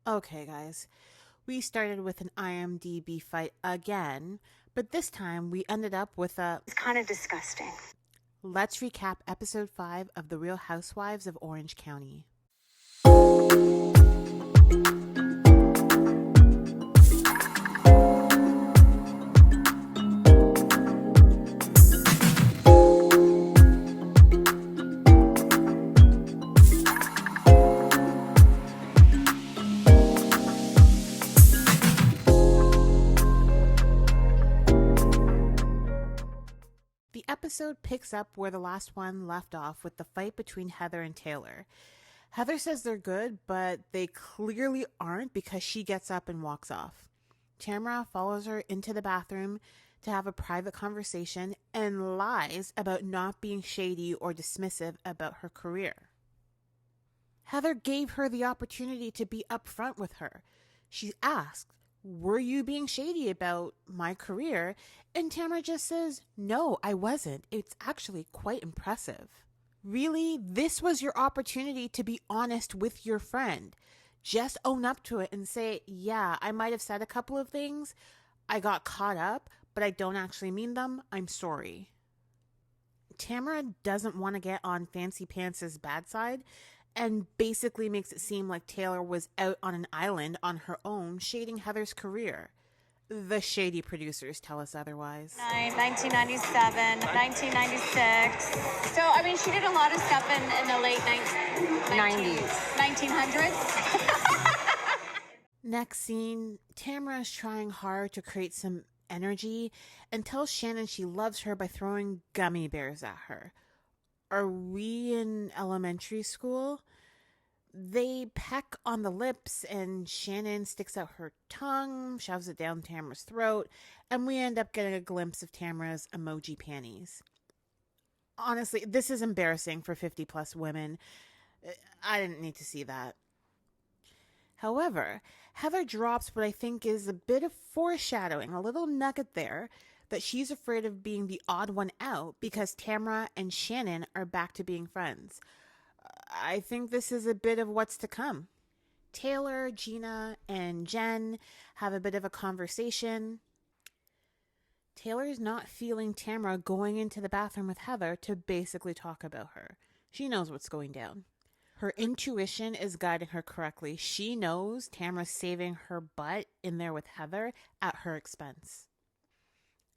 Okay, guys, we started with an IMDb fight again, but this time we ended up with a... It's kind of disgusting. Let's recap episode 5 of The Real Housewives of Orange County. The episode picks up where the last one left off with the fight between Heather and Taylor. Heather says they're good, but they clearly aren't because she gets up and walks off. Tamra follows her into the bathroom to have a private conversation and lies about not being shady or dismissive about her career. Heather gave her the opportunity to be upfront with her. She asked, "Were you being shady about my career?" And Tamra just says, "No, I wasn't. It's actually quite impressive." Really, this was your opportunity to be honest with your friend. Just own up to it and say, "Yeah, I might have said a couple of things. I got caught up, but I don't actually mean them. I'm sorry." Tamra doesn't want to get on Fancy Pants' bad side and basically makes it seem like Taylor was out on an island on her own shading Heather's career. The shady producers tell us otherwise. 1997, 1996. So, I mean, she did a lot of stuff in the late 1900s. Next scene, Tamra is trying hard to create some energy and tells Shannon she loves her by throwing gummy bears at her. Are we in elementary school? They peck on the lips and Shannon sticks out her tongue, shoves it down Tamra's throat, and we end up getting a glimpse of Tamra's emoji panties. Honestly, this is embarrassing for 50 plus women. I didn't need to see that. However, Heather drops what I think is a bit of foreshadowing, a little nugget there, that she's afraid of being the odd one out because Tamra and Shannon are back to being friends. I think this is a bit of what's to come. Taylor, Gina, and Jenn have a bit of a conversation. Taylor's not feeling Tamra going into the bathroom with Heather to basically talk about her. She knows what's going down. Her intuition is guiding her correctly. She knows Tamra's saving her butt in there with Heather at her expense.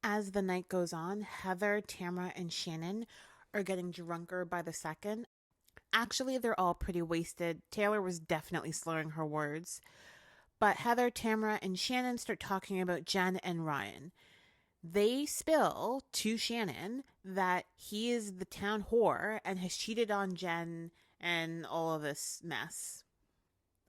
As the night goes on, Heather, Tamra, and Shannon are getting drunker by the second. Actually, they're all pretty wasted. Taylor was definitely slurring her words. But Heather, Tamra, and Shannon start talking about Jenn and Ryan. They spill to Shannon that he is the town whore and has cheated on Jenn and all of this mess.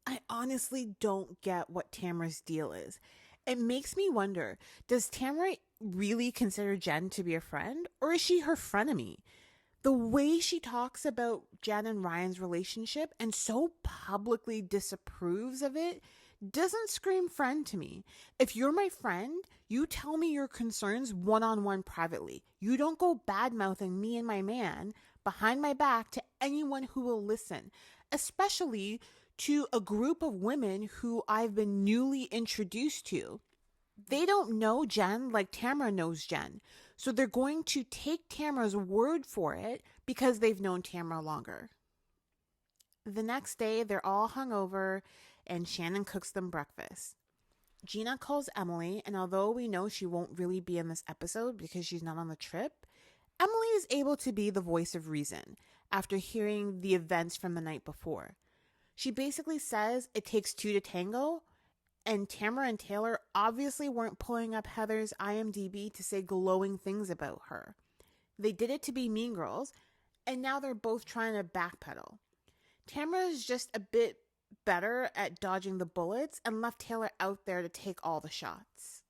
I honestly don't get what Tamra's deal is. It makes me wonder, does Tamra really consider Jenn to be a friend, or is she her frenemy? The way she talks about Jenn and Ryan's relationship and so publicly disapproves of it doesn't scream friend to me. If you're my friend, you tell me your concerns one-on-one privately. You don't go bad-mouthing me and my man behind my back to anyone who will listen, especially to a group of women who I've been newly introduced to. They don't know Jenn like Tamra knows Jenn, so they're going to take Tamra's word for it because they've known Tamra longer. The next day, they're all hungover, and Shannon cooks them breakfast. Gina calls Emily, and although we know she won't really be in this episode because she's not on the trip, Emily is able to be the voice of reason after hearing the events from the night before. She basically says it takes two to tango, and Tamra and Taylor obviously weren't pulling up Heather's IMDb to say glowing things about her. They did it to be mean girls, and now they're both trying to backpedal. Tamra is just a bit better at dodging the bullets and left Taylor out there to take all the shots.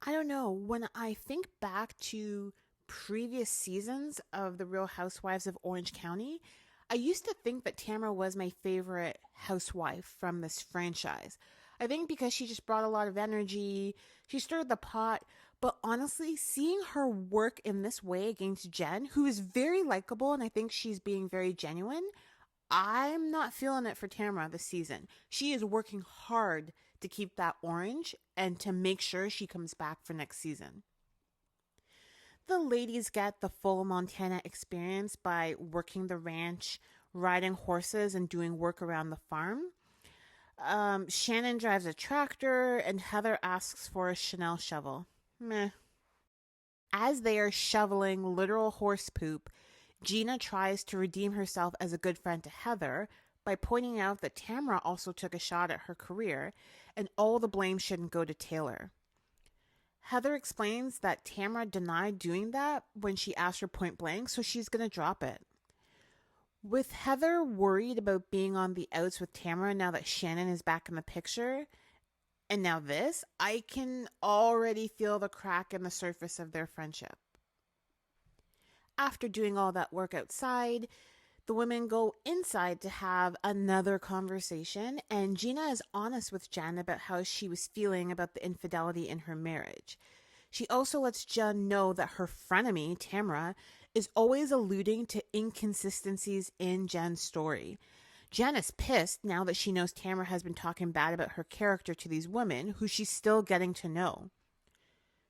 I don't know, when I think back to previous seasons of The Real Housewives of Orange County, I used to think that Tamra was my favorite housewife from this franchise. I think because she just brought a lot of energy, she stirred the pot, but honestly, seeing her work in this way against Jenn, who is very likable and I think she's being very genuine, I'm not feeling it for Tamra this season. She is working hard to keep that orange and to make sure she comes back for next season. The ladies get the full Montana experience by working the ranch, riding horses, and doing work around the farm. Shannon drives a tractor, and Heather asks for a Chanel shovel. Meh. As they are shoveling literal horse poop, Gina tries to redeem herself as a good friend to Heather by pointing out that Tamra also took a shot at her career, and all the blame shouldn't go to Taylor. Heather explains that Tamra denied doing that when she asked her point blank, so she's going to drop it. With Heather worried about being on the outs with Tamra now that Shannon is back in the picture, and now this, I can already feel the crack in the surface of their friendship. After doing all that work outside, the women go inside to have another conversation, and Gina is honest with Jen about how she was feeling about the infidelity in her marriage. She also lets Jen know that her frenemy, Tamra, is always alluding to inconsistencies in Jen's story. Jen is pissed now that she knows Tamra has been talking bad about her character to these women who she's still getting to know.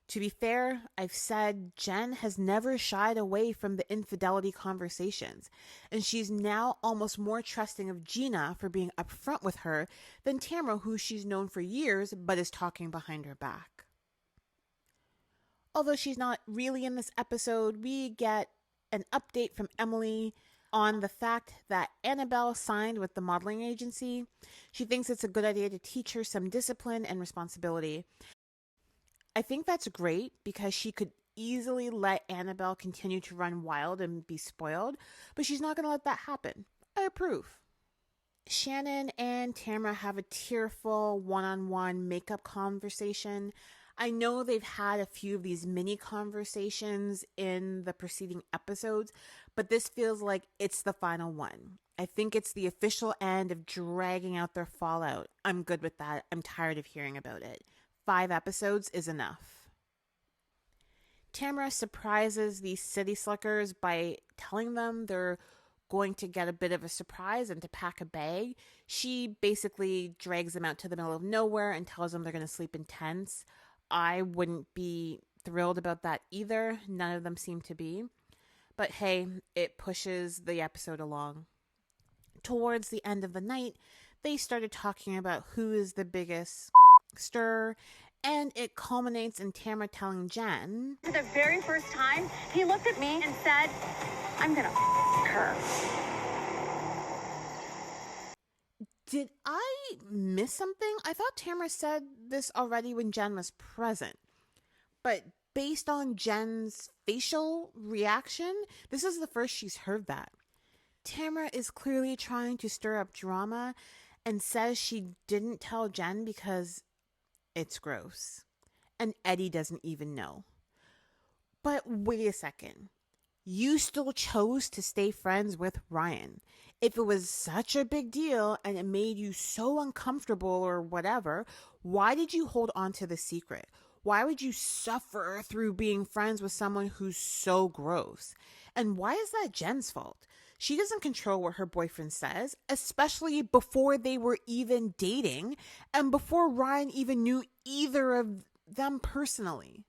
To be fair, I've said Jen has never shied away from the infidelity conversations, and she's now almost more trusting of Gina for being upfront with her than Tamra, who she's known for years but is talking behind her back. Although she's not really in this episode, we get an update from Emily on the fact that Annabelle signed with the modeling agency. She thinks it's a good idea to teach her some discipline and responsibility. I think that's great because she could easily let Annabelle continue to run wild and be spoiled, but she's not going to let that happen. I approve. Shannon and Tamra have a tearful one-on-one makeup conversation. I know they've had a few of these mini conversations in the preceding episodes, but this feels like it's the final one. I think it's the official end of dragging out their fallout. I'm good with that. I'm tired of hearing about it. 5 episodes is enough. Tamra surprises these city slickers by telling them they're going to get a bit of a surprise and to pack a bag. She basically drags them out to the middle of nowhere and tells them they're going to sleep in tents. I wouldn't be thrilled about that either. None of them seem to be. But hey, it pushes the episode along. Towards the end of the night, they started talking about who is the biggest stir, and it culminates in Tamra telling Jen, For the very first time, he looked at me and said, I'm gonna her. did I miss something? I thought Tamra said this already when Jen was present. But based on Jen's facial reaction, this is the first she's heard that. Tamra is clearly trying to stir up drama and says she didn't tell Jen because it's gross. And Eddie doesn't even know. But wait a second. You still chose to stay friends with Ryan. If it was such a big deal and it made you so uncomfortable or whatever, why did you hold on to the secret? Why would you suffer through being friends with someone who's so gross? And why is that Jen's fault? She doesn't control what her boyfriend says, especially before they were even dating and before Ryan even knew either of them personally.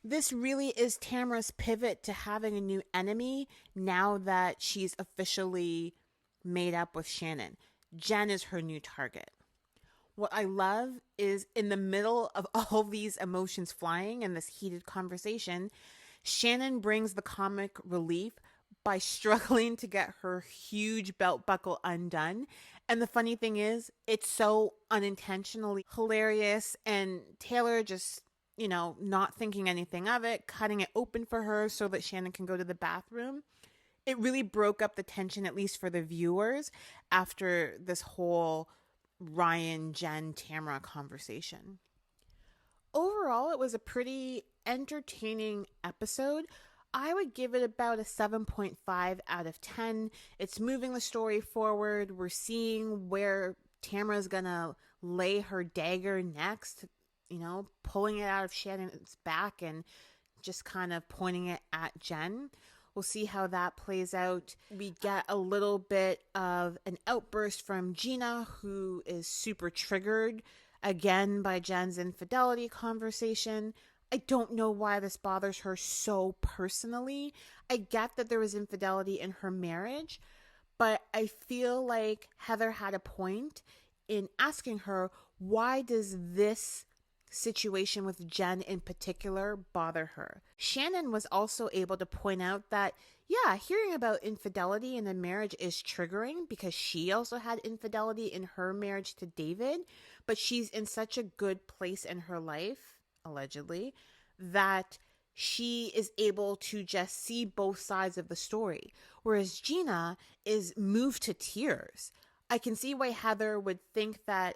This really is Tamra's pivot to having a new enemy now that she's officially made up with Shannon. Jen is her new target. What I love is in the middle of all these emotions flying and this heated conversation, Shannon brings the comic relief by struggling to get her huge belt buckle undone. And the funny thing is, it's so unintentionally hilarious, and Taylor just, not thinking anything of it, cutting it open for her so that Shannon can go to the bathroom. It really broke up the tension, at least for the viewers, after this whole Ryan, Jen, Tamra conversation. Overall, it was a pretty entertaining episode. I would give it about a 7.5 out of 10. It's moving the story forward. We're seeing where Tamra's gonna lay her dagger next, pulling it out of Shannon's back and just kind of pointing it at Jen. We'll see how that plays out. We get a little bit of an outburst from Gina, who is super triggered again by Jen's infidelity conversation. I don't know why this bothers her so personally. I get that there was infidelity in her marriage, but I feel like Heather had a point in asking her, why does this situation with Jen in particular bother her? Shannon was also able to point out that, yeah, hearing about infidelity in a marriage is triggering because she also had infidelity in her marriage to David, but she's in such a good place in her life, allegedly, that she is able to just see both sides of the story. Whereas Gina is moved to tears. I can see why Heather would think that,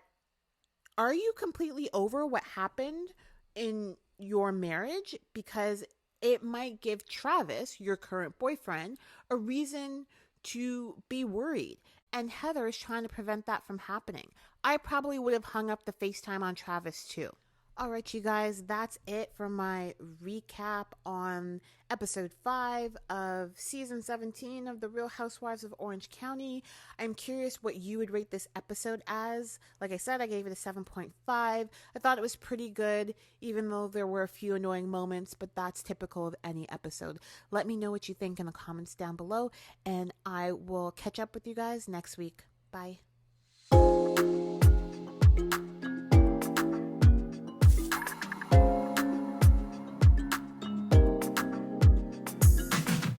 are you completely over what happened in your marriage? Because it might give Travis, your current boyfriend, a reason to be worried. And Heather is trying to prevent that from happening. I probably would have hung up the FaceTime on Travis too. All right, you guys, that's it for my recap on episode 5 of season 17 of The Real Housewives of Orange County. I'm curious what you would rate this episode as. Like I said, I gave it a 7.5. I thought it was pretty good, even though there were a few annoying moments, but that's typical of any episode. Let me know what you think in the comments down below, and I will catch up with you guys next week. Bye.